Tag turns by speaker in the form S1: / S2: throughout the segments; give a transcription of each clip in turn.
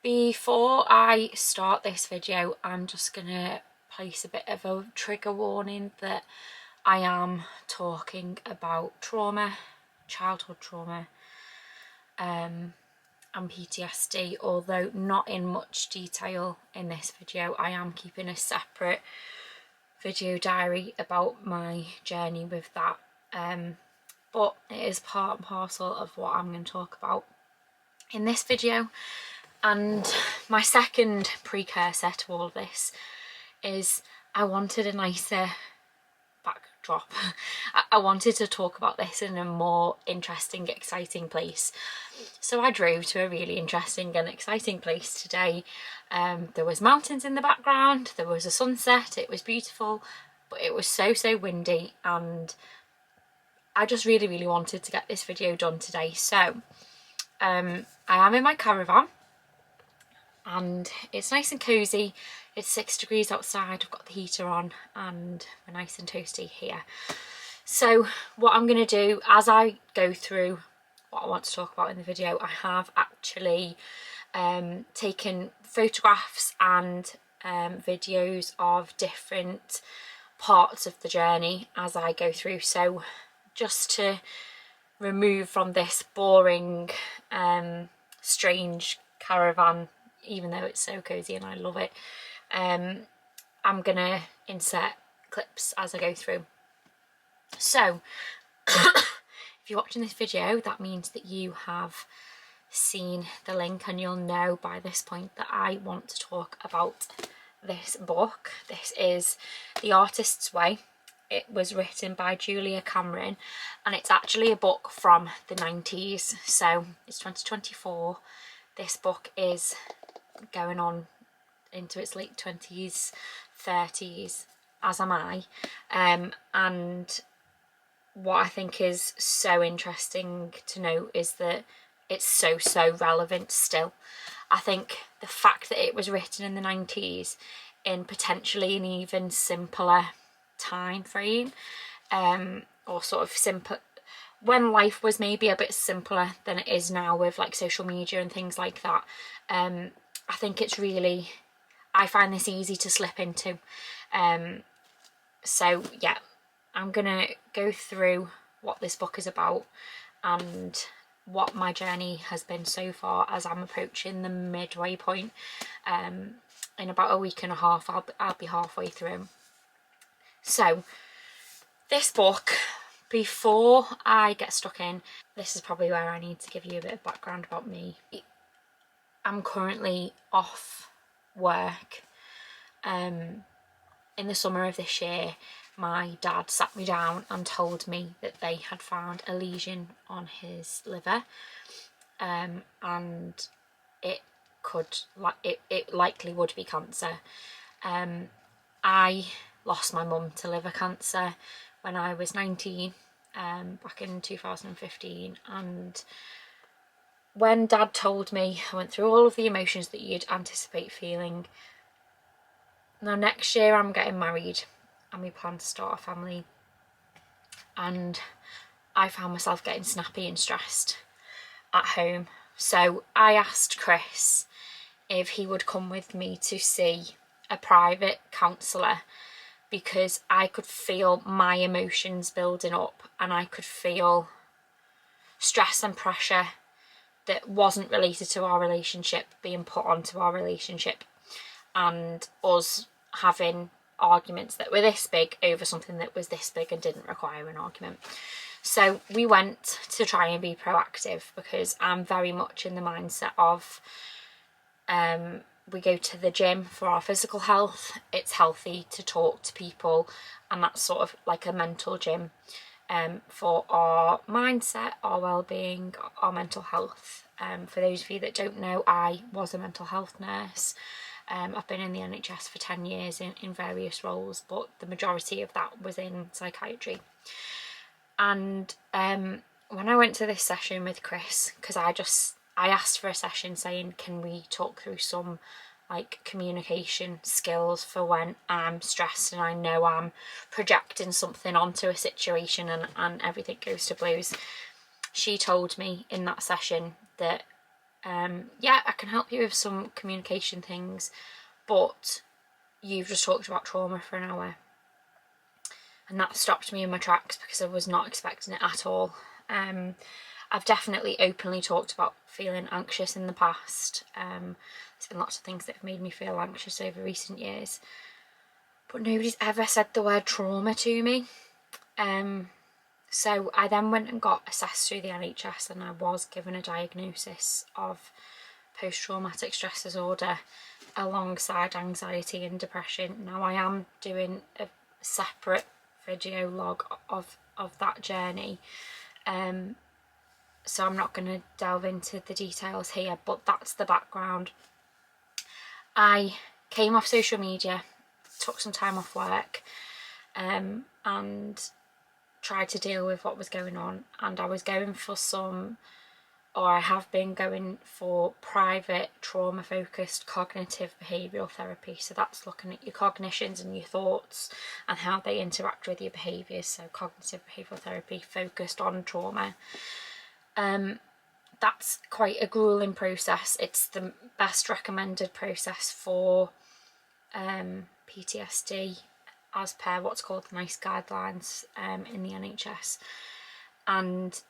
S1: Before I start this video, I'm just gonna place a bit of a trigger warning that I am talking about trauma, childhood trauma, and PTSD, although not in much detail in this video. I am keeping a separate video diary about my journey with that, but it is part and parcel of what I'm going to talk about in this video. And my second precursor to all this is I wanted a nicer backdrop. I wanted to talk about this in a more interesting, exciting place. So I drove to a really interesting and exciting place today. There was mountains in the background, there was a sunset, it was beautiful, but it was so windy, and I just really wanted to get this video done today. So I am in my caravan and it's nice and cozy. It's 6 degrees outside, I've got the heater on, and we're nice and toasty here. So what I'm going to do as I go through what I want to talk about in the video, I have actually taken photographs and videos of different parts of the journey as I go through. So just to remove from this boring, strange caravan, even though it's so cozy and I love it, I'm gonna insert clips as I go through. So if you're watching this video, that means that you have seen the link and you'll know by this point that I want to talk about this book. This is The Artist's Way. It was written by Julia Cameron, and it's actually a book from the 90s, so it's 2024. This book is going on into its late 20s, 30s, as am I, and what I think is so interesting to note is that it's so relevant still. I think the fact that it was written in the 90s in potentially an even simpler time frame, or sort of simple, when life was maybe a bit simpler than it is now with like social media and things like that, I think it's really, I find this easy to slip into. So yeah, I'm gonna go through what this book is about and what my journey has been so far as I'm approaching the midway point. In about a week and a half I'll be halfway through. So this book, before I get stuck in, this is probably where I need to give you a bit of background about me. I'm currently off work. In the summer of this year, my dad sat me down and told me that they had found a lesion on his liver, and it likely would be cancer. I lost my mum to liver cancer when I was 19, back in 2015, and when Dad told me, I went through all of the emotions that you'd anticipate feeling. Now next year I'm getting married and we plan to start a family, and I found myself getting snappy and stressed at home. So I asked Chris if he would come with me to see a private counsellor, because I could feel my emotions building up and I could feel stress and pressure that wasn't related to our relationship being put onto our relationship, and us having arguments that were this big over something that was this big and didn't require an argument. So we went to try and be proactive, because I'm very much in the mindset of we go to the gym for our physical health. It's healthy to talk to people, and that's sort of like a mental gym for our mindset, our well-being, our mental health. For those of you that don't know, I was a mental health nurse. I've been in the NHS for 10 years in various roles, but the majority of that was in psychiatry. And when I went to this session with Chris, because I asked for a session saying, can we talk through some like communication skills for when I'm stressed and I know I'm projecting something onto a situation and everything goes to blues. She told me in that session that Yeah, I can help you with some communication things, but you've just talked about trauma for an hour, and that stopped me in my tracks because I was not expecting it at all. I've definitely openly talked about feeling anxious in the past. There's been lots of things that have made me feel anxious over recent years, but nobody's ever said the word trauma to me. So I then went and got assessed through the NHS, and I was given a diagnosis of post-traumatic stress disorder alongside anxiety and depression. Now I am doing a separate video log of that journey, so I'm not going to delve into the details here, but that's the background. I came off social media, took some time off work, and tried to deal with what was going on, and I was going for I have been going for private trauma focused cognitive behavioural therapy. So that's looking at your cognitions and your thoughts and how they interact with your behaviours. So cognitive behavioural therapy focused on trauma. That's quite a grueling process. It's the best recommended process for PTSD as per what's called the NICE guidelines in the NHS, and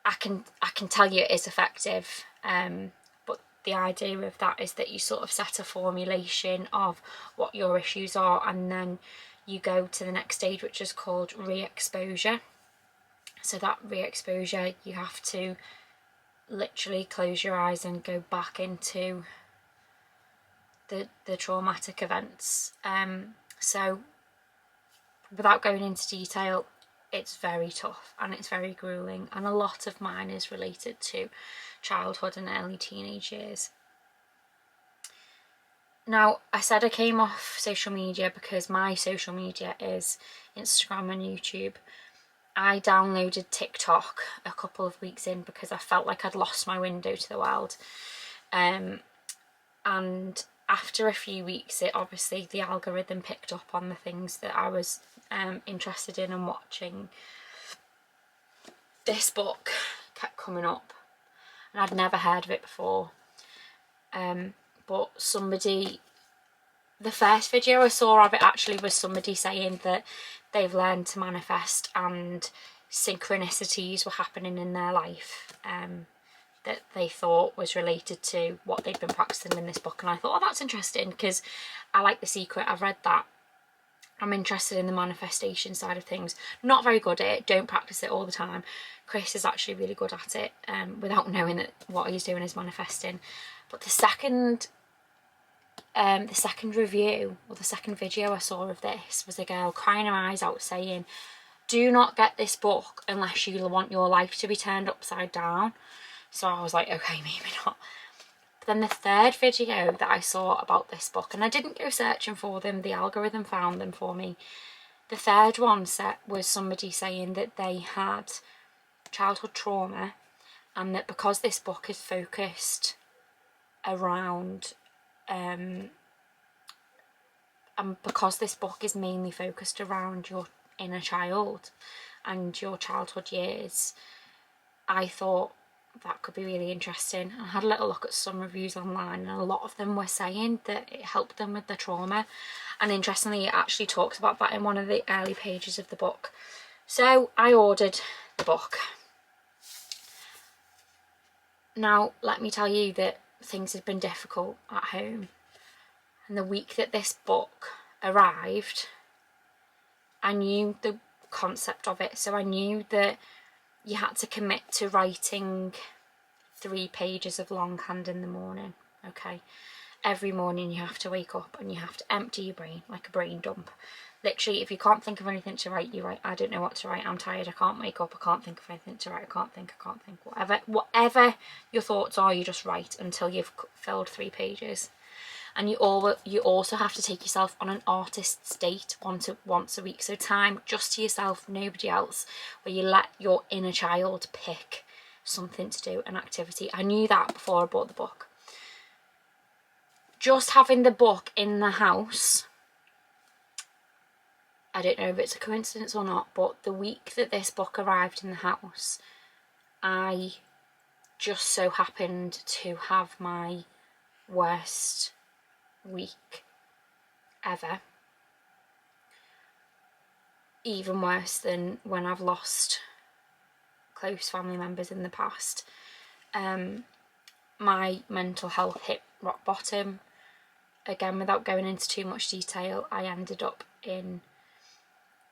S1: I can tell you it is effective, but the idea of that is that you sort of set a formulation of what your issues are, and then you go to the next stage, which is called re-exposure. So that re-exposure, you have to literally close your eyes and go back into the traumatic events. So without going into detail, it's very tough and it's very grueling, and a lot of mine is related to childhood and early teenage years. Now, I said I came off social media because my social media is Instagram and YouTube. I downloaded TikTok a couple of weeks in because I felt like I'd lost my window to the world. And after a few weeks, the algorithm picked up on the things that I was interested in and watching. This book kept coming up, and I'd never heard of it before. But the first video I saw of it actually was somebody saying that they've learned to manifest and synchronicities were happening in their life that they thought was related to what they'd been practicing in this book. And I thought, oh, that's interesting, because I like The Secret. I've read that. I'm interested in the manifestation side of things. Not very good at it, don't practice it all the time. Chris is actually really good at it, without knowing that what he's doing is manifesting. But the second review, or the second video I saw of this, was a girl crying her eyes out saying, do not get this book unless you want your life to be turned upside down. So I was like, okay, maybe not. But then the third video that I saw about this book, and I didn't go searching for them, the algorithm found them for me. The third one was somebody saying that they had childhood trauma, and that because this book is focused around and because this book is mainly focused around your inner child and your childhood years, I thought that could be really interesting. I had a little look at some reviews online, and a lot of them were saying that it helped them with the trauma, and interestingly it actually talks about that in one of the early pages of the book. So I ordered the book. Now let me tell you that things had been difficult at home, and the week that this book arrived, I knew the concept of it. So I knew that you had to commit to writing 3 pages of longhand in the morning, okay? Every morning you have to wake up and you have to empty your brain, like a brain dump. Literally, if you can't think of anything to write, you write, I don't know what to write, I'm tired, I can't wake up, I can't think of anything to write, I can't think, whatever your thoughts are, you just write until you've filled 3 pages. And you also have to take yourself on an artist's date once a week. So time just to yourself, nobody else, where you let your inner child pick something to do, an activity. I knew that before I bought the book. Just having the book in the house, I don't know if it's a coincidence or not, but the week that this book arrived in the house, I just so happened to have my worst week ever. Even worse than when I've lost close family members in the past. My mental health hit rock bottom. Again, without going into too much detail, I ended up in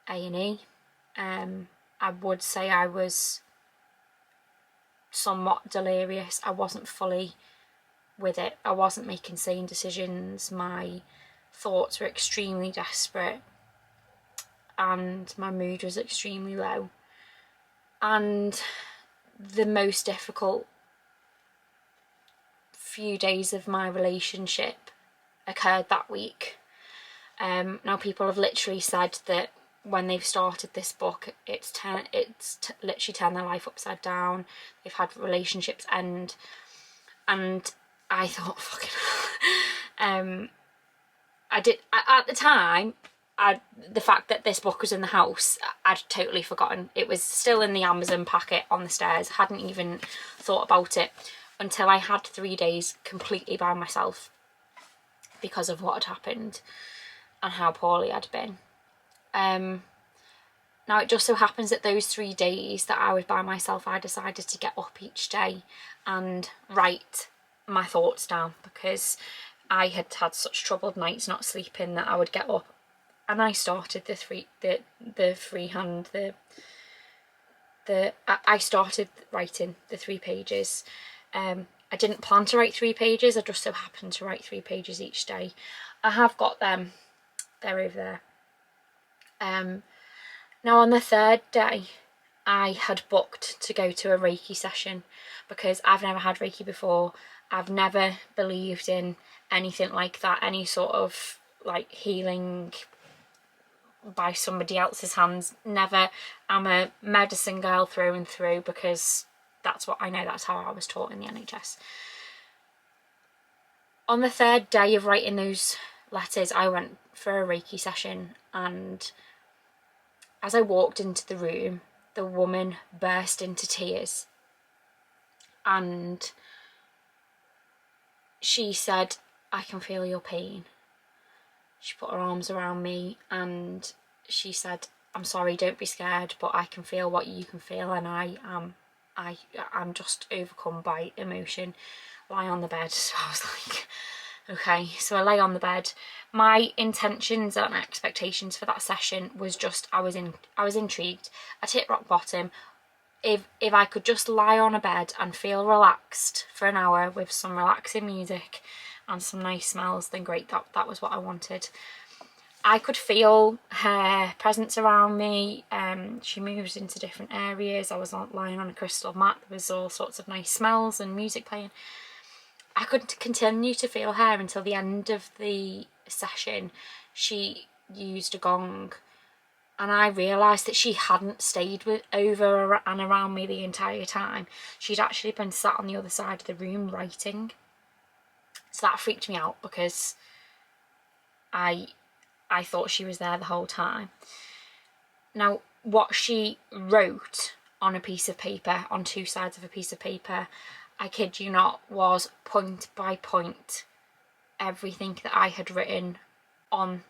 S1: A&E. I would say I was somewhat delirious. I wasn't fully with it. I wasn't making sane decisions. My thoughts were extremely desperate and my mood was extremely low. And the most difficult few days of my relationship occurred that week. Now people have literally said that when they've started this book, it's literally turned their life upside down. They've had relationships end, and I thought, fucking at the time, the fact that this book was in the house, I'd totally forgotten. It was still in the Amazon packet on the stairs. Hadn't even thought about it until I had 3 days completely by myself because of what had happened and how poorly I'd been. Now it just so happens that those 3 days that I was by myself, I decided to get up each day and write my thoughts down, because I had had such troubled nights not sleeping that I would get up and I started I started writing the 3 pages. I didn't plan to write 3 pages, I just so happened to write 3 pages each day. I have got them, they're over there. Now on the 3rd day, I had booked to go to a Reiki session because I've never had Reiki before. I've never believed in anything like that, any sort of like healing by somebody else's hands. Never. I'm a medicine girl through and through because that's what I know, that's how I was taught in the NHS. On the 3rd day of writing those letters, I went for a Reiki session, and as I walked into the room, the woman burst into tears and she said, "I can feel your pain." She put her arms around me and she said, "I'm sorry, don't be scared, but I can feel what you can feel, and I'm just overcome by emotion. Lie on the bed." So I was like, okay, so I lay on the bed. My intentions and expectations for that session was just, I was intrigued. I'd hit rock bottom. If I could just lie on a bed and feel relaxed for an hour with some relaxing music and some nice smells, then great, that was what I wanted. I could feel her presence around me. She moves into different areas. I was lying on a crystal mat. There was all sorts of nice smells and music playing. I could continue to feel her until the end of the session. She used a gong and I realised that she hadn't stayed over and around me the entire time. She'd actually been sat on the other side of the room writing. So that freaked me out because I thought she was there the whole time. Now, what she wrote on a piece of paper, on 2 sides of a piece of paper, I kid you not, was point by point everything that I had written on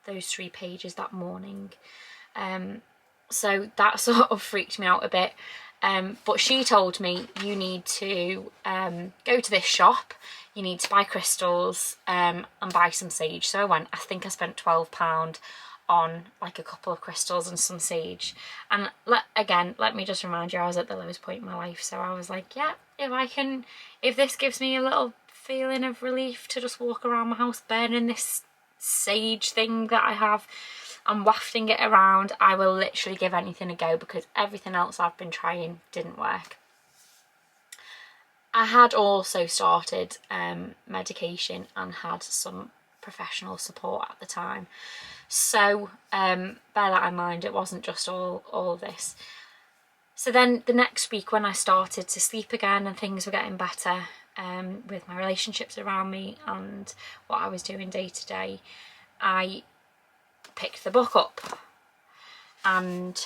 S1: those 3 pages that morning. So that sort of freaked me out a bit. But she told me, you need to go to this shop, you need to buy crystals and buy some sage. So I went. I think I spent £12 on like a couple of crystals and some sage. And let me just remind you, I was at the lowest point in my life, so I was like, yeah, if this gives me a little feeling of relief to just walk around my house burning this sage thing that I have and wafting it around, I will literally give anything a go, because everything else I've been trying didn't work. I had also started medication and had some professional support at the time, so bear that in mind, it wasn't just all of this. So then the next week, when I started to sleep again and things were getting better with my relationships around me and what I was doing day to day, I picked the book up and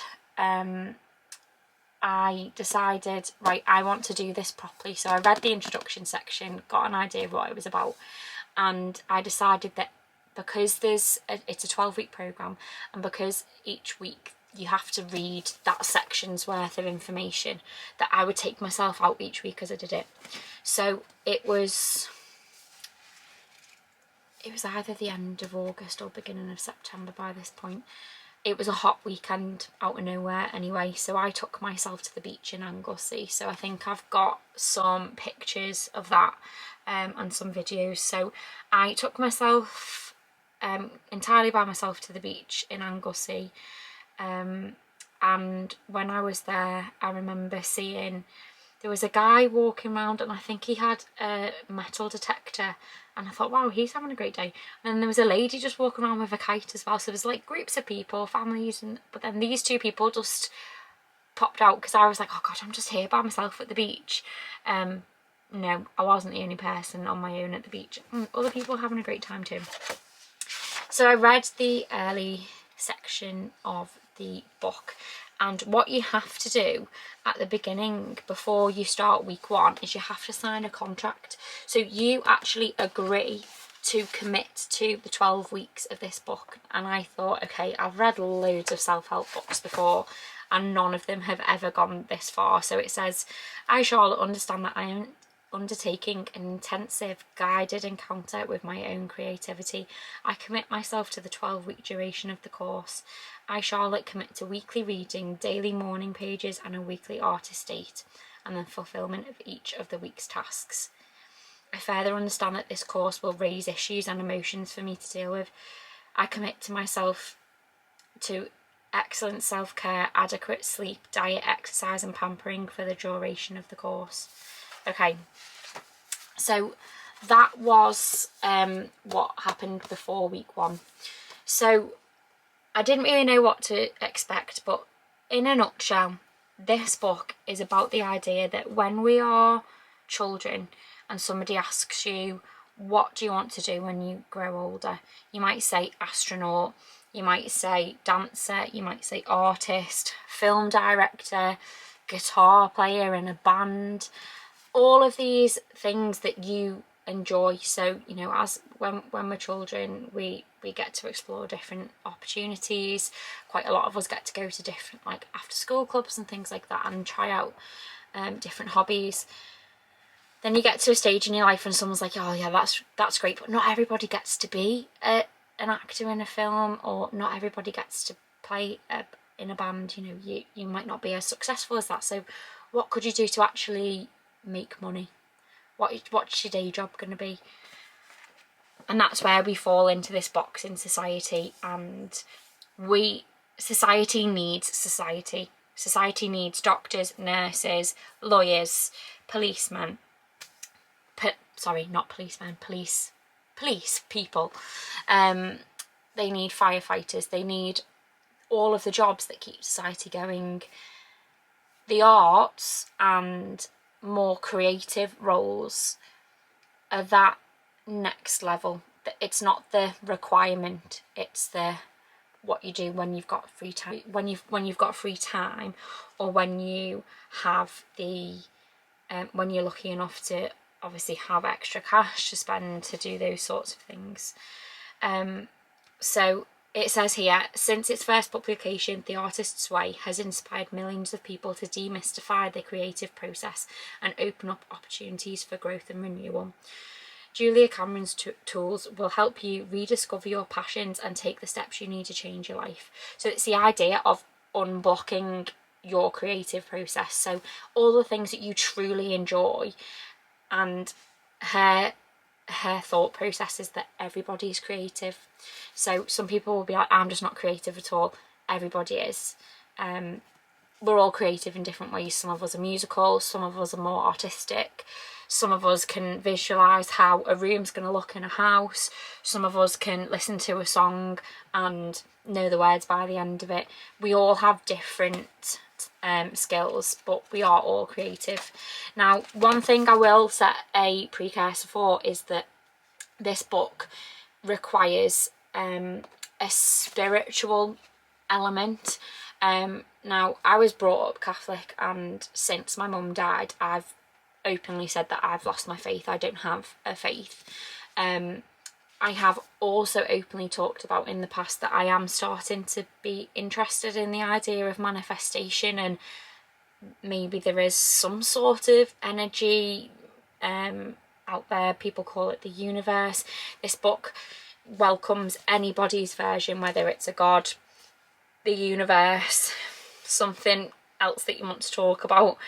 S1: I decided, right, I want to do this properly. So I read the introduction section, got an idea of what it was about, and I decided that because it's a 12-week program, and because each week you have to read that section's worth of information, that I would take myself out each week as I did it. So it was either the end of August or beginning of September by this point. It was a hot weekend out of nowhere anyway, so I took myself to the beach in Anglesey. So I think I've got some pictures of that and some videos. So I took myself entirely by myself to the beach in Anglesey, and when I was there, I remember seeing there was a guy walking around, and I think he had a metal detector, and I thought, wow, he's having a great day. And then there was a lady just walking around with a kite as well. So there was like groups of people, families, but then these two people just popped out, because I was like, oh god, I'm just here by myself at the beach. No, I wasn't the only person on my own at the beach. Other people were having a great time too. So I read the early section of the book, and what you have to do at the beginning before you start week 1 is you have to sign a contract. So you actually agree to commit to the 12 weeks of this book. And I thought, okay, I've read loads of self-help books before and none of them have ever gone this far. So it says, I, Charlotte, understand that I am undertaking an intensive guided encounter with my own creativity. I commit myself to the 12-week duration of the course. I, Charlotte, commit to weekly reading, daily morning pages and a weekly artist date, and the fulfilment of each of the week's tasks. I further understand that this course will raise issues and emotions for me to deal with. I commit to myself to excellent self-care, adequate sleep, diet, exercise and pampering for the duration of the course. Okay, so that was what happened before week 1. So I didn't really know what to expect, but in a nutshell, this book is about the idea that when we are children and somebody asks you, what do you want to do when you grow older? You might say astronaut, you might say dancer, you might say artist, film director, guitar player in a band, all of these things that you enjoy. So, you know, as when we're children, we get to explore different opportunities. Quite a lot of us get to go to different like after school clubs and things like that and try out different hobbies. Then you get to a stage in your life and someone's like, oh yeah, that's great, but not everybody gets to be an actor in a film, or not everybody gets to play in a band. You know, you might not be as successful as that. So what could you do to actually make money? What's your day job going to be? And that's where we fall into this box in society, and society needs society. Society needs doctors, nurses, lawyers, policemen. Police people. They need firefighters. They need all of the jobs that keep society going. The arts and more creative roles are that next level. It's not the requirement, it's the what you do when you've got free time, when you've got free time, or when you have the when you're lucky enough to obviously have extra cash to spend to do those sorts of things. So it says here, since its first publication, The Artist's Way has inspired millions of people to demystify the creative process and open up opportunities for growth and renewal. Julia Cameron's tools will help you rediscover your passions and take the steps you need to change your life. So it's the idea of unblocking your creative process. So all the things that you truly enjoy, and her thought process is that everybody's creative. So some people will be like, I'm just not creative at all. Everybody is. We're all creative in different ways. Some of us are musical, some of us are more artistic, some of us can visualise how a room's going to look in a house, some of us can listen to a song and know the words by the end of it. We all have different skills, but we are all creative. Now, one thing I will set a precursor for is that this book requires a spiritual element. Now, I was brought up Catholic, and since my mum died, I've openly said that I've lost my faith. I don't have a faith. I have also openly talked about in the past that I am starting to be interested in the idea of manifestation, and maybe there is some sort of energy out there. People call it the universe. This book welcomes anybody's version, whether it's a god, the universe, something else that you want to talk about.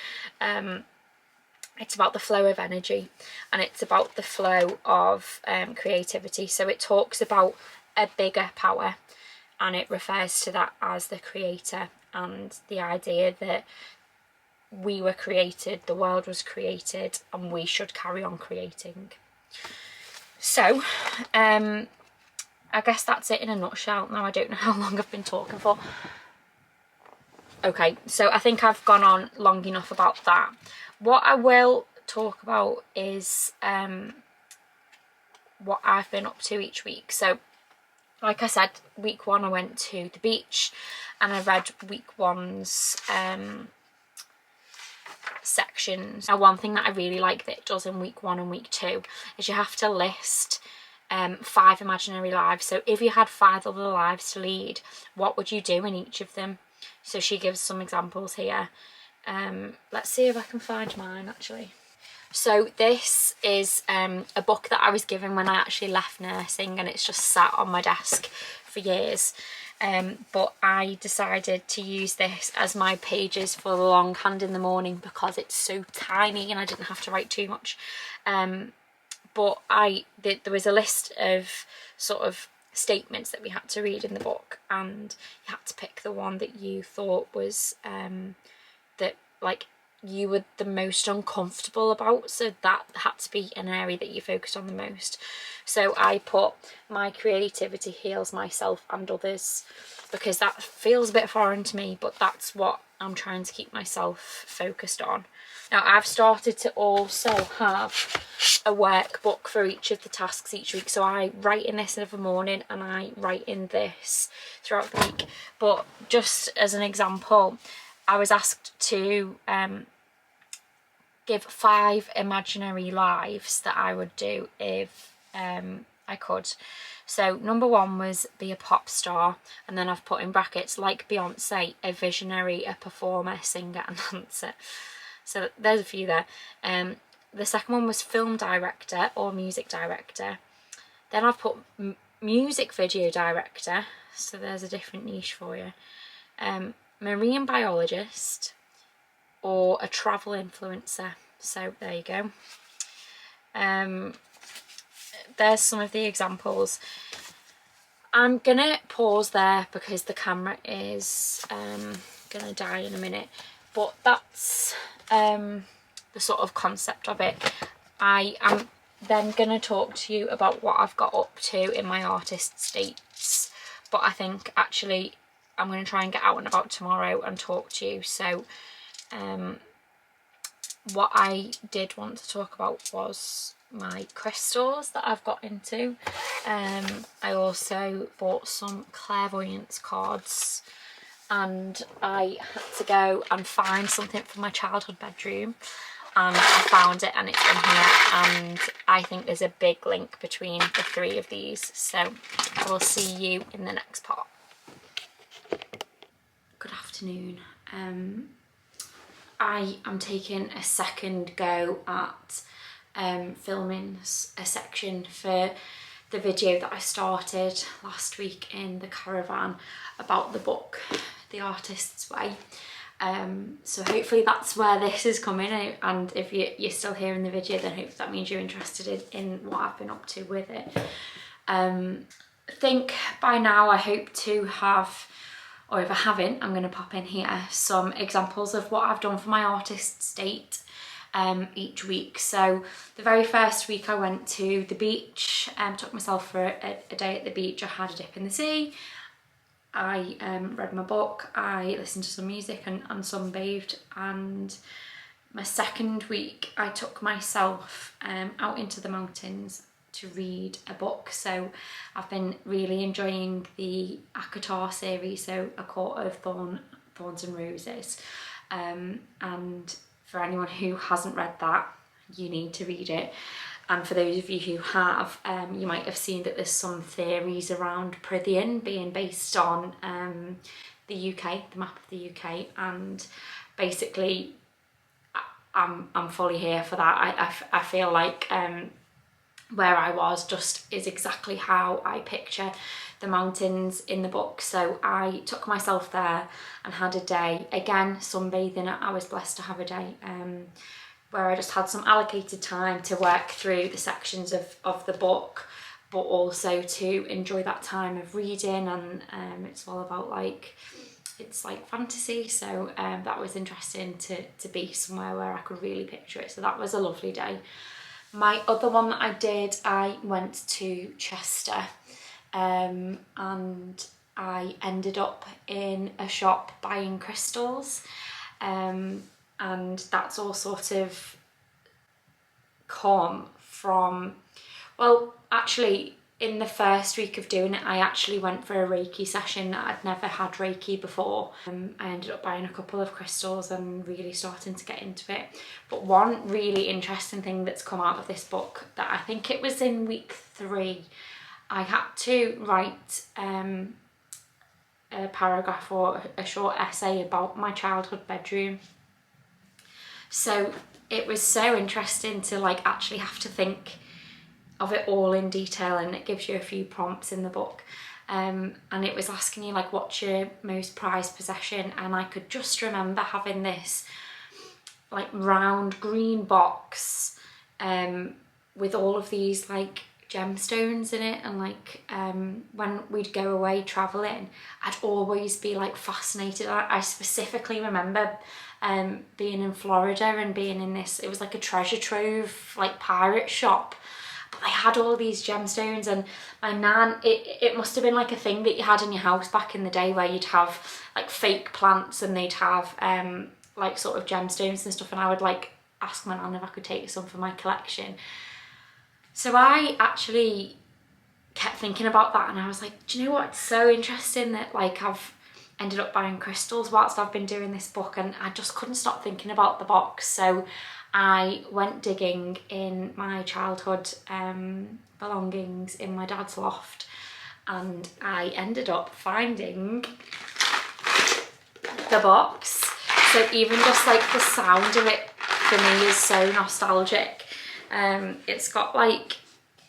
S1: It's about the flow of energy, and it's about the flow of creativity. So it talks about a bigger power, and it refers to that as the creator, and the idea that we were created, the world was created, and we should carry on creating. So I guess that's it in a nutshell. Now, I don't know how long I've been talking for. Okay, so I think I've gone on long enough about that. What I will talk about is what I've been up to each week. So, like I said, week 1 I went to the beach, and I read week 1's sections. Now, one thing that I really like that it does in week 1 and week 2 is you have to list 5 imaginary lives. So if you had 5 other lives to lead, what would you do in each of them? So she gives some examples here. Let's see if I can find mine actually. So this is a book that I was given when I actually left nursing, and it's just sat on my desk for years. But I decided to use this as my pages for the longhand in the morning because it's so tiny and I didn't have to write too much. But there was a list of sort of statements that we had to read in the book, and you had to pick the one that you thought was that like you were the most uncomfortable about, so that had to be an area that you focused on the most. So I put my creativity heals myself and others, because that feels a bit foreign to me, but that's what I'm trying to keep myself focused on. Now, I've started to also have a workbook for each of the tasks each week. So I write in this every morning, and I write in this throughout the week. But just as an example, I was asked to give 5 imaginary lives that I would do if I could. So number 1 was be a pop star, and then I've put in brackets, like Beyonce, a visionary, a performer, singer and dancer. So there's a few there. The second one was film director or music director. Then I've put music video director, so there's a different niche for you. Marine biologist, or a travel influencer. So there you go. There's some of the examples. I'm gonna pause there because the camera is gonna die in a minute, but that's the sort of concept of it. I am then gonna talk to you about what I've got up to in my artist states, but I think actually I'm going to try and get out and about tomorrow and talk to you. So what I did want to talk about was my crystals that I've got into. I also bought some clairvoyance cards, and I had to go and find something from my childhood bedroom, and I found it and it's in here, and I think there's a big link between the 3 of these. So I will see you in the next part. Good afternoon. I am taking a second go at filming a section for the video that I started last week in the caravan about the book The Artist's Way. So hopefully that's where this is coming, and if you're still here in the video, then hopefully that means you're interested in what I've been up to with it. I think by now I hope to have, or if I haven't, I'm going to pop in here some examples of what I've done for my artist state each week. So the very first week I went to the beach, took myself for a day at the beach. I had a dip in the sea, I read my book, I listened to some music and sunbathed. And my second week I took myself out into the mountains to read a book. So I've been really enjoying the ACOTAR series, so A Court of Thorn Thorns and Roses. And for anyone who hasn't read that, you need to read it. And for those of you who have, you might have seen that there's some theories around Prythian being based on the UK, the map of the UK, and basically I'm fully here for that. I feel like where I was just is exactly how I picture the mountains in the book. So I took myself there and had a day, again sunbathing. I was blessed to have a day where I just had some allocated time to work through the sections of the book, but also to enjoy that time of reading. And it's all about like, it's like fantasy, so that was interesting to be somewhere where I could really picture it. So that was a lovely day. My other one that I did, I went to Chester, and I ended up in a shop buying crystals, and that's all sort of come from, well, actually in the first week of doing it, I actually went for a Reiki session. I'd never had Reiki before. I ended up buying a couple of crystals and really starting to get into it. But one really interesting thing that's come out of this book, that I think it was in week 3, I had to write a paragraph or a short essay about my childhood bedroom. So it was so interesting to like actually have to think of it all in detail, and it gives you a few prompts in the book, and it was asking you like, what's your most prized possession? And I could just remember having this like round green box with all of these like gemstones in it, and like when we'd go away traveling, I'd always be like fascinated. I specifically remember being in Florida and being in this, it was like a treasure trove like pirate shop, but they had all these gemstones. And my nan, it must have been like a thing that you had in your house back in the day, where you'd have like fake plants and they'd have like sort of gemstones and stuff, and I would like ask my nan if I could take some for my collection. So I actually kept thinking about that, and I was like, do you know what, it's so interesting that like I've ended up buying crystals whilst I've been doing this book, and I just couldn't stop thinking about the box. So I went digging in my childhood belongings in my dad's loft, and I ended up finding the box. So even just like the sound of it for me is so nostalgic. It's got like,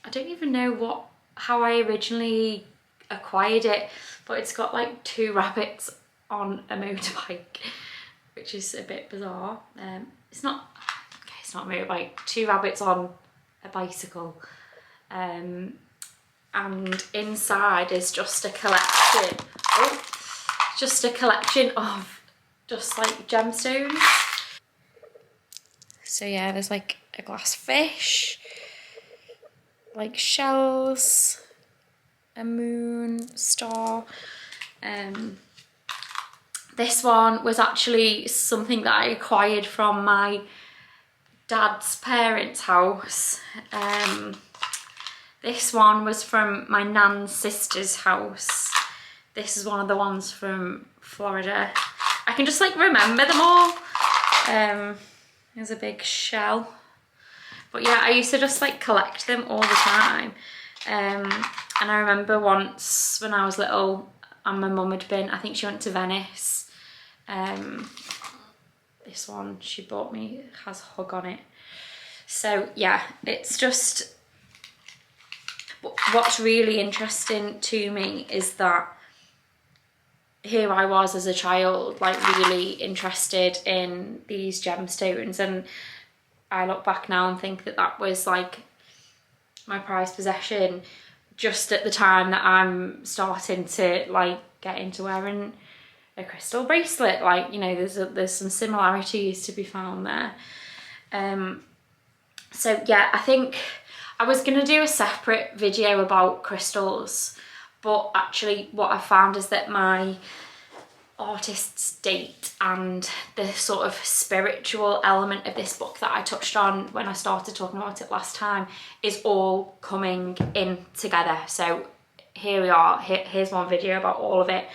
S1: I don't even know how I originally acquired it, but it's got like 2 rabbits on a motorbike, which is a bit bizarre. It's not a motorbike, 2 rabbits on a bicycle, and inside is just a collection of just like gemstones. So yeah, there's like a glass fish, like shells, a moon, star. This one was actually something that I acquired from my dad's parents' house. This one was from my nan's sister's house. This is one of the ones from Florida. I can just like remember them all. There's a big shell. But yeah, I used to just like collect them all the time. And I remember once when I was little, and my mum had been, I think she went to Venice. This one she bought me has Hug on it. So yeah, it's just, what's really interesting to me is that here I was as a child, like really interested in these gemstones, and I look back now and think that that was like my prized possession just at the time that I'm starting to like get into wearing a crystal bracelet. Like, you know, there's some similarities to be found there. So yeah, I think I was gonna do a separate video about crystals, but actually what I found is that my artist's date and the sort of spiritual element of this book that I touched on when I started talking about it last time is all coming in together. So here we are, here's one video about all of it.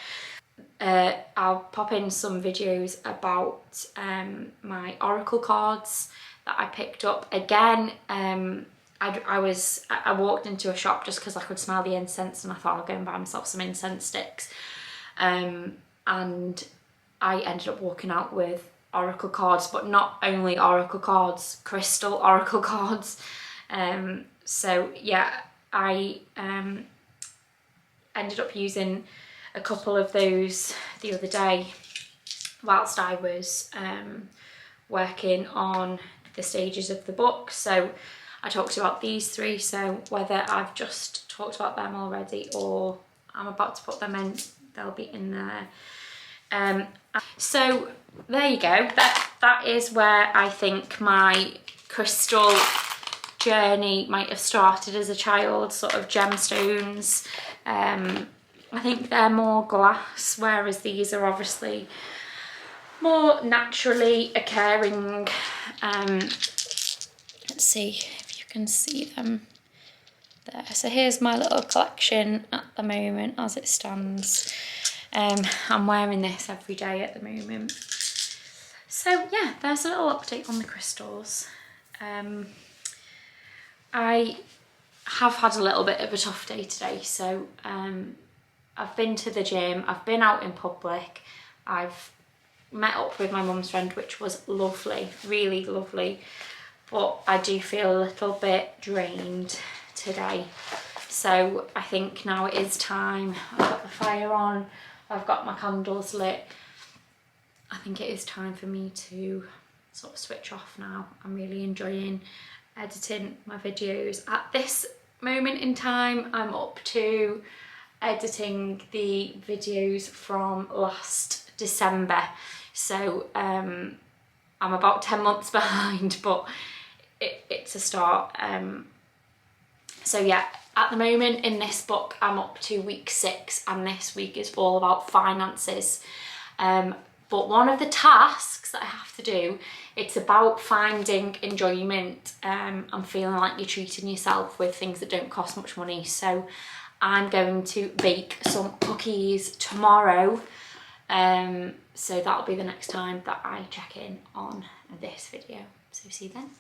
S1: I'll pop in some videos about my oracle cards that I picked up. Again, I walked into a shop just because I could smell the incense, and I thought I'll go and buy myself some incense sticks. And I ended up walking out with oracle cards, but not only oracle cards, crystal oracle cards. So yeah, I ended up using a couple of those the other day whilst I was working on the stages of the book. So I talked about these three, so whether I've just talked about them already or I'm about to put them in, they'll be in there. So there you go, that is where I think my crystal journey might have started as a child, sort of gemstones. I think they're more glass, whereas these are obviously more naturally occurring. Let's see if you can see them there. So here's my little collection at the moment as it stands. I'm wearing this every day at the moment. So yeah, there's a little update on the crystals. I have had a little bit of a tough day today, so I've been to the gym, I've been out in public, I've met up with my mum's friend, which was lovely, really lovely, but I do feel a little bit drained today. So I think now it is time. I've got the fire on, I've got my candles lit. I think it is time for me to sort of switch off now. I'm really enjoying editing my videos. At this moment in time, I'm up to editing the videos from last December. So I'm about 10 months behind, but it's a start. So yeah, at the moment in this book, I'm up to week 6, and this week is all about finances. But one of the tasks that I have to do, it's about finding enjoyment and feeling like you're treating yourself with things that don't cost much money. So I'm going to bake some cookies tomorrow. So that'll be the next time that I check in on this video. So see you then.